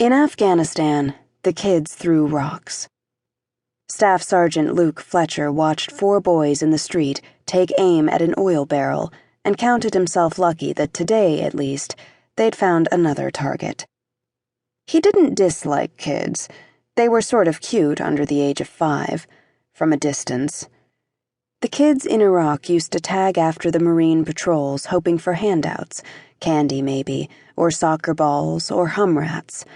In Afghanistan, the kids threw rocks. Staff Sergeant Luke Fletcher watched 4 boys in the street take aim at an oil barrel and counted himself lucky that today, at least, they'd found another target. He didn't dislike kids. They were sort of cute under the age of 5, from a distance. The kids in Iraq used to tag after the Marine patrols hoping for handouts, candy maybe, or soccer balls, or humrats,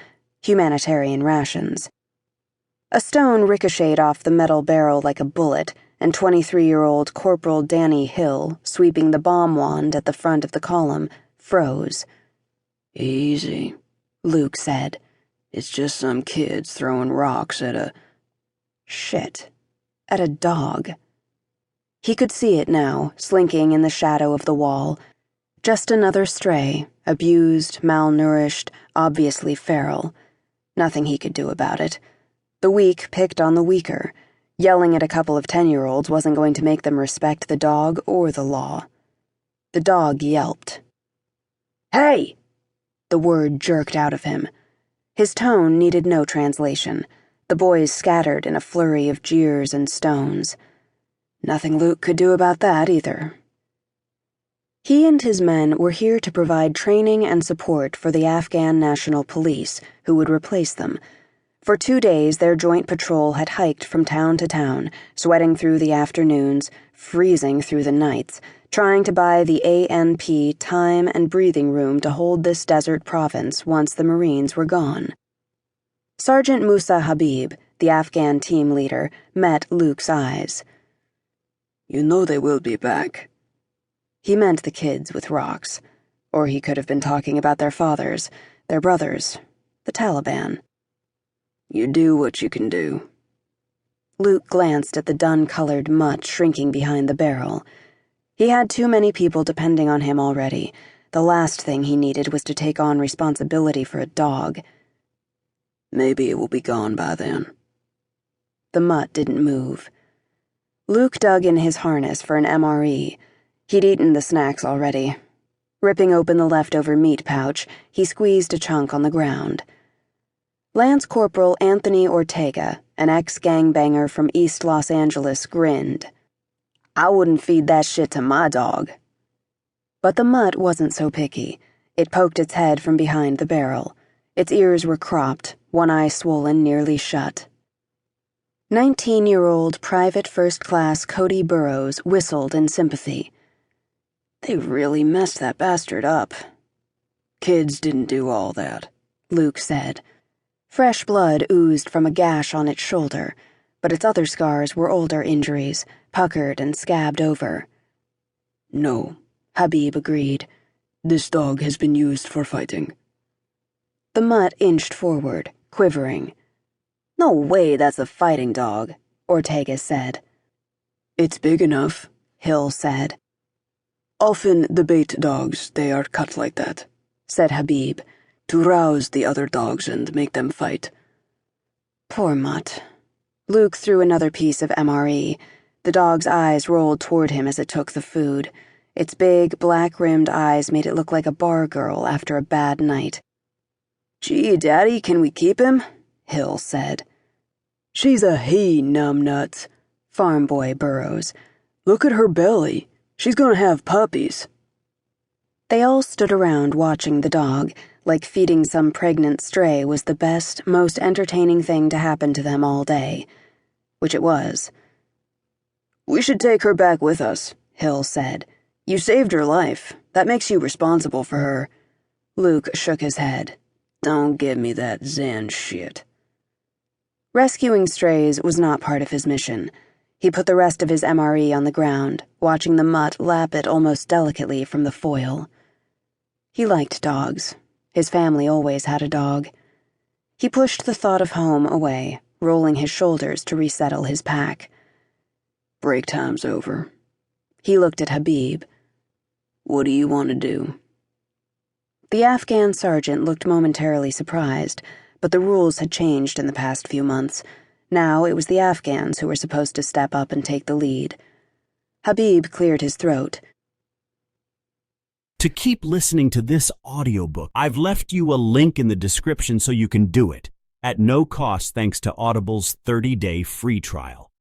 humanitarian rations. A stone ricocheted off the metal barrel like a bullet, and 23-year-old Corporal Danny Hill, sweeping the bomb wand at the front of the column, froze. "Easy," Luke said. "It's just some kids throwing rocks at a—" Shit. At a dog. He could see it now, slinking in the shadow of the wall. Just another stray, abused, malnourished, obviously feral. Nothing he could do about it. The weak picked on the weaker. Yelling at a couple of 10-year-olds wasn't going to make them respect the dog or the law. The dog yelped. "Hey!" The word jerked out of him. His tone needed no translation. The boys scattered in a flurry of jeers and stones. Nothing Luke could do about that either. He and his men were here to provide training and support for the Afghan National Police, who would replace them. For 2 days, their joint patrol had hiked from town to town, sweating through the afternoons, freezing through the nights, trying to buy the ANP time and breathing room to hold this desert province once the Marines were gone. Sergeant Musa Habib, the Afghan team leader, met Luke's eyes. "You know they will be back." He meant the kids with rocks. Or he could have been talking about their fathers, their brothers, the Taliban. "You do what you can do." Luke glanced at the dun-colored mutt shrinking behind the barrel. He had too many people depending on him already. The last thing he needed was to take on responsibility for a dog. "Maybe it will be gone by then." The mutt didn't move. Luke dug in his harness for an MRE. He'd eaten the snacks already. Ripping open the leftover meat pouch, he squeezed a chunk on the ground. Lance Corporal Anthony Ortega, an ex-gangbanger from East Los Angeles, grinned. "I wouldn't feed that shit to my dog." But the mutt wasn't so picky. It poked its head from behind the barrel. Its ears were cropped, one eye swollen nearly shut. 19-year-old Private First Class Cody Burrows whistled in sympathy. "They really messed that bastard up." "Kids didn't do all that," Luke said. Fresh blood oozed from a gash on its shoulder, but its other scars were older injuries, puckered and scabbed over. "No," Habib agreed. "This dog has been used for fighting." The mutt inched forward, quivering. "No way that's a fighting dog," Ortega said. "It's big enough," Hill said. "Often the bait dogs, they are cut like that," said Habib, "to rouse the other dogs and make them fight." Poor mutt. Luke threw another piece of MRE. The dog's eyes rolled toward him as it took the food. Its big, black-rimmed eyes made it look like a bar girl after a bad night. "Gee, Daddy, can we keep him?" Hill said. "She's a he-numbnuts," Farm Boy Burrows. "Look at her belly. She's gonna have puppies." They all stood around watching the dog, like feeding some pregnant stray was the best, most entertaining thing to happen to them all day. Which it was. "We should take her back with us," Hill said. "You saved her life. That makes you responsible for her." Luke shook his head. "Don't give me that Zen shit." Rescuing strays was not part of his mission. He put the rest of his MRE on the ground, watching the mutt lap it almost delicately from the foil. He liked dogs. His family always had a dog. He pushed the thought of home away, rolling his shoulders to resettle his pack. "Break time's over." He looked at Habib. "What do you want to do?" The Afghan sergeant looked momentarily surprised, but the rules had changed in the past few months. Now it was the Afghans who were supposed to step up and take the lead. Habib cleared his throat. to keep listening to this audiobook. I've left you a link in the description so you can do it, at no cost thanks to Audible's 30-day free trial.